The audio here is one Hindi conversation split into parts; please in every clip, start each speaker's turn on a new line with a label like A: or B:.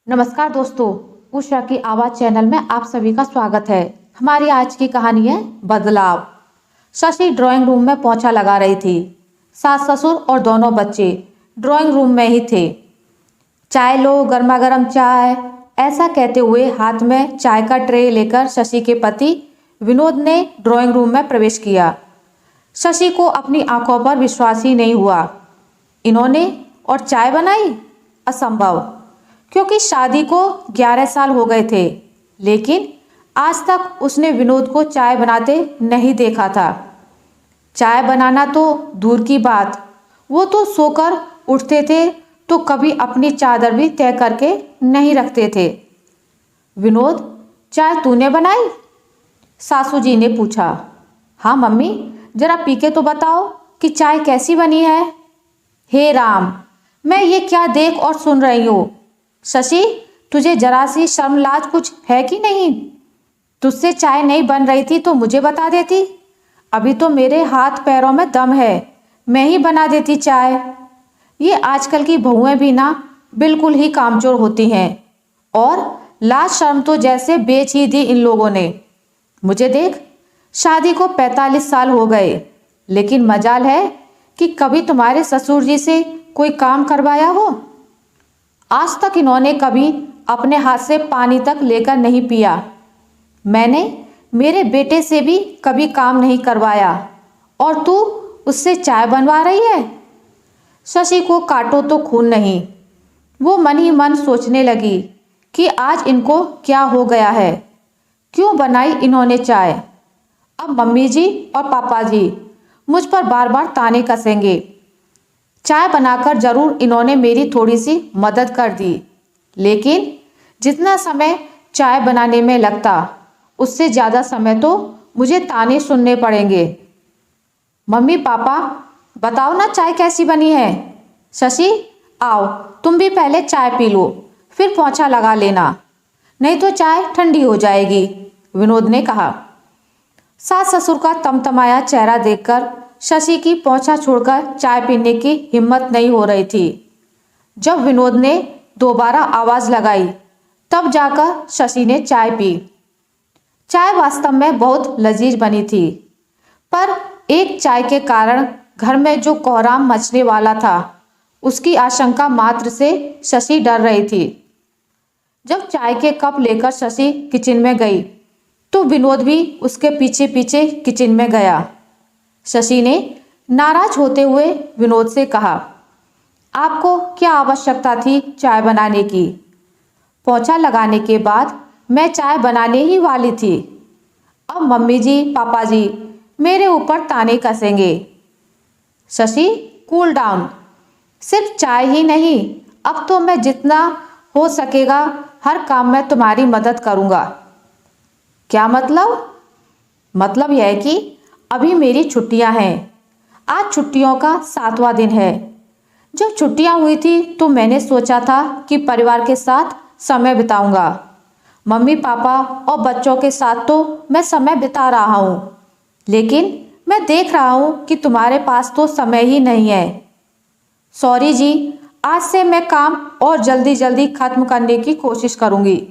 A: नमस्कार दोस्तों, उषा की आवाज़ चैनल में आप सभी का स्वागत है। हमारी आज की कहानी है बदलाव। शशि ड्राइंग रूम में पोंछा लगा रही थी। सास ससुर और दोनों बच्चे ड्राइंग रूम में ही थे। चाय लो, गर्मा गर्म चाय, ऐसा कहते हुए हाथ में चाय का ट्रे लेकर शशि के पति विनोद ने ड्राइंग रूम में प्रवेश किया। शशि को अपनी आंखों पर विश्वास ही नहीं हुआ। इन्होंने और चाय बनाई? असंभव, क्योंकि शादी को 11 साल हो गए थे, लेकिन आज तक उसने विनोद को चाय बनाते नहीं देखा था। चाय बनाना तो दूर की बात, वो तो सोकर उठते थे तो कभी अपनी चादर भी तय करके नहीं रखते थे। विनोद, चाय तूने बनाई? सासू जी ने पूछा। हाँ मम्मी, जरा पी के तो बताओ कि चाय कैसी बनी है। हे राम, मैं ये क्या देख और सुन रही हूँ। शशि, तुझे जरा सी शर्म लाज कुछ है कि नहीं? तुझसे चाय नहीं बन रही थी तो मुझे बता देती। अभी तो मेरे हाथ पैरों में दम है, मैं ही बना देती चाय। ये आजकल की बहुएं भी ना बिल्कुल ही कामचोर होती हैं, और लाज शर्म तो जैसे बेच ही दी इन लोगों ने। मुझे देख, शादी को 45 साल हो गए, लेकिन मजाल है कि कभी तुम्हारे ससुर जी से कोई काम करवाया हो। आज तक इन्होंने कभी अपने हाथ से पानी तक लेकर नहीं पिया। मैंने मेरे बेटे से भी कभी काम नहीं करवाया, और तू उससे चाय बनवा रही है। शशि को काटो तो खून नहीं। वो मन ही मन सोचने लगी कि आज इनको क्या हो गया है, क्यों बनाई इन्होंने चाय। अब मम्मी जी और पापा जी मुझ पर बार बार ताने कसेंगे। चाय बनाकर जरूर इन्होंने मेरी थोड़ी सी मदद कर दी, लेकिन जितना समय चाय बनाने में लगता, उससे ज़्यादा समय तो मुझे ताने सुनने पड़ेंगे। मम्मी पापा, बताओ ना चाय कैसी बनी है। शशि, आओ तुम भी पहले चाय पी लो, फिर पोंछा लगा लेना, नहीं तो चाय ठंडी हो जाएगी, विनोद ने कहा। सास ससुर का तमतमाया चेहरा देखकर शशि की पोंछा छोड़कर चाय पीने की हिम्मत नहीं हो रही थी। जब विनोद ने दोबारा आवाज लगाई, तब जाकर शशि ने चाय पी। चाय वास्तव में बहुत लजीज बनी थी, पर एक चाय के कारण घर में जो कोहराम मचने वाला था, उसकी आशंका मात्र से शशि डर रही थी। जब चाय के कप लेकर शशि किचन में गई, तो विनोद भी उसके पीछे पीछे किचन में गया। शशि ने नाराज होते हुए विनोद से कहा, आपको क्या आवश्यकता थी चाय बनाने की? पोंछा लगाने के बाद मैं चाय बनाने ही वाली थी। अब मम्मी जी पापा जी मेरे ऊपर ताने कसेंगे। Shashi, cool down. सिर्फ चाय ही नहीं, अब तो मैं जितना हो सकेगा हर काम में तुम्हारी मदद करूँगा। क्या मतलब? मतलब यह है कि अभी मेरी छुट्टियां हैं। आज छुट्टियों का 7वां दिन है। जब छुट्टियां हुई थी तो मैंने सोचा था कि परिवार के साथ समय बिताऊंगा। मम्मी पापा और बच्चों के साथ तो मैं समय बिता रहा हूँ, लेकिन मैं देख रहा हूँ कि तुम्हारे पास तो समय ही नहीं है। सॉरी जी, आज से मैं काम और जल्दी जल्दी खत्म करने की कोशिश करूँगी।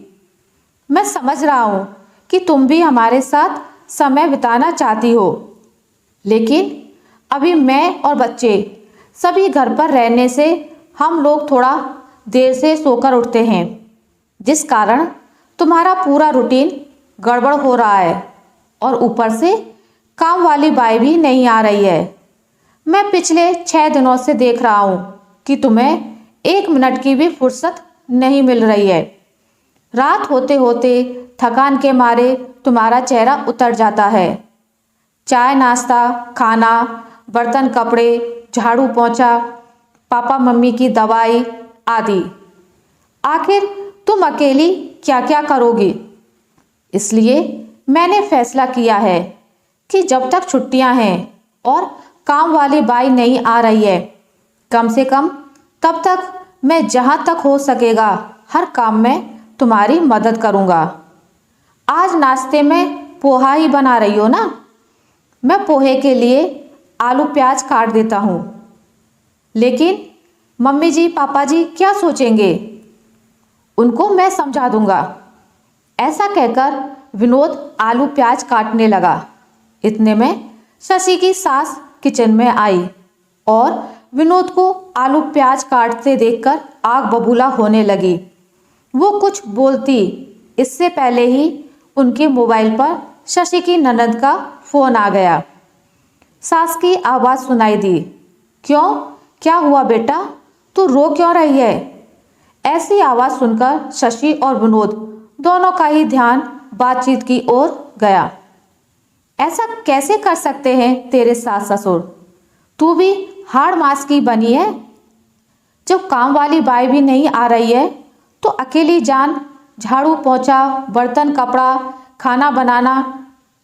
A: मैं समझ रहा हूँ कि तुम भी हमारे साथ समय बिताना चाहती हो, लेकिन अभी मैं और बच्चे सभी घर पर रहने से हम लोग थोड़ा देर से सोकर उठते हैं, जिस कारण तुम्हारा पूरा रूटीन गड़बड़ हो रहा है, और ऊपर से काम वाली बाई भी नहीं आ रही है। मैं पिछले 6 दिनों से देख रहा हूँ कि तुम्हें 1 मिनट की भी फुर्सत नहीं मिल रही है। रात होते होते थकान के मारे तुम्हारा चेहरा उतर जाता है। चाय नाश्ता, खाना, बर्तन कपड़े, झाड़ू पोंछा, पापा मम्मी की दवाई आदि। आखिर तुम अकेली क्या क्या करोगी? इसलिए मैंने फैसला किया है कि जब तक छुट्टियां हैं और काम वाली बाई नहीं आ रही है, कम से कम तब तक मैं जहां तक हो सकेगा हर काम में तुम्हारी मदद करूंगा। आज नाश्ते में पोहा ही बना रही हो ना? मैं पोहे के लिए आलू प्याज काट देता हूँ, लेकिन मम्मी जी पापा जी क्या सोचेंगे? उनको मैं समझा दूंगा। ऐसा कहकर विनोद आलू प्याज काटने लगा। इतने में शशि की सास किचन में आई और विनोद को आलू प्याज काटते देखकर आग बबूला होने लगी। वो कुछ बोलती इससे पहले ही उनके मोबाइल पर शशि की ननद का फोन आ गया। सास की आवाज़ सुनाई दी, क्यों, क्या हुआ बेटा, तू रो क्यों रही है? ऐसी आवाज़ सुनकर शशि और विनोद दोनों का ही ध्यान बातचीत की ओर गया। ऐसा कैसे कर सकते हैं तेरे सास ससुर? तू भी हाड़ मास की बनी है। जब काम वाली बाई भी नहीं आ रही है तो अकेली जान झाड़ू पोंछा, बर्तन कपड़ा, खाना बनाना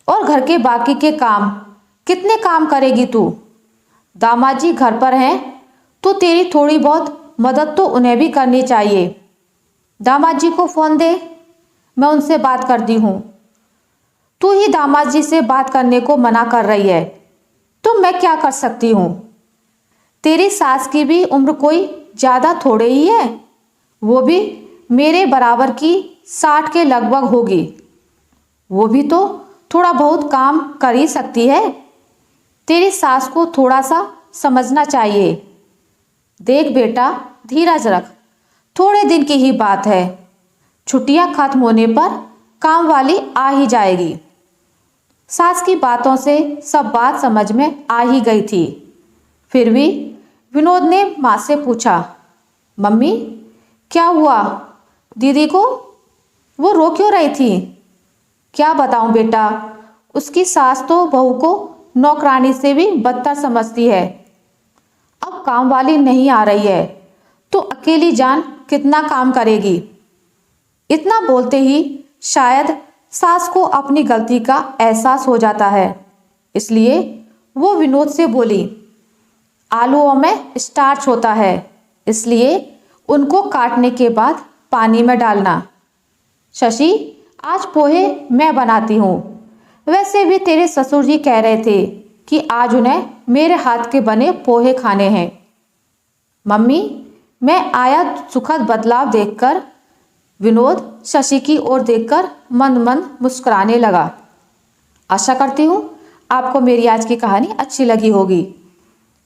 A: और घर के बाकी के काम, कितने काम करेगी तू? दामाद जी घर पर हैं तो तेरी थोड़ी बहुत मदद तो उन्हें भी करनी चाहिए। दामाद जी को फ़ोन दे, मैं उनसे बात करती हूँ। तू ही दामाद जी से बात करने को मना कर रही है तो मैं क्या कर सकती हूँ? तेरी सास की भी उम्र कोई ज़्यादा थोड़े ही है, वो भी मेरे बराबर की 60 के लगभग होगी। वो भी तो थोड़ा बहुत काम कर ही सकती है। तेरी सास को थोड़ा सा समझना चाहिए। देख बेटा, धीरज रख, थोड़े दिन की ही बात है। छुट्टियां खत्म होने पर काम वाली आ ही जाएगी। सास की बातों से सब बात समझ में आ ही गई थी। फिर भी विनोद ने माँ से पूछा, मम्मी क्या हुआ दीदी को? वो रो क्यों रही थी? क्या बताऊं बेटा, उसकी सास तो बहू को नौकरानी से भी बदतर समझती है। अब काम वाली नहीं आ रही है तो अकेली जान कितना काम करेगी। इतना बोलते ही शायद सास को अपनी गलती का एहसास हो जाता है, इसलिए वो विनोद से बोली, आलूओं में स्टार्च होता है, इसलिए उनको काटने के बाद पानी में डालना। शशि, आज पोहे मैं बनाती हूँ। वैसे भी तेरे ससुर जी कह रहे थे कि आज उन्हें मेरे हाथ के बने पोहे खाने हैं। मम्मी, मैं आया सुखद बदलाव देखकर विनोद शशि की ओर देखकर मंद मंद मुस्कुराने लगा। आशा करती हूँ आपको मेरी आज की कहानी अच्छी लगी होगी।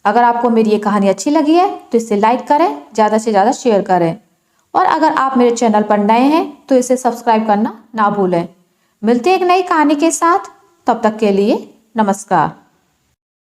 A: अगर आपको मेरी ये कहानी अच्छी लगी है तो इसे लाइक करें, ज़्यादा से ज़्यादा शेयर करें और अगर आप मेरे चैनल पर नए हैं तो इसे सब्सक्राइब करना ना भूलें। मिलते हैं एक नई कहानी के साथ, तब तक के लिए नमस्कार।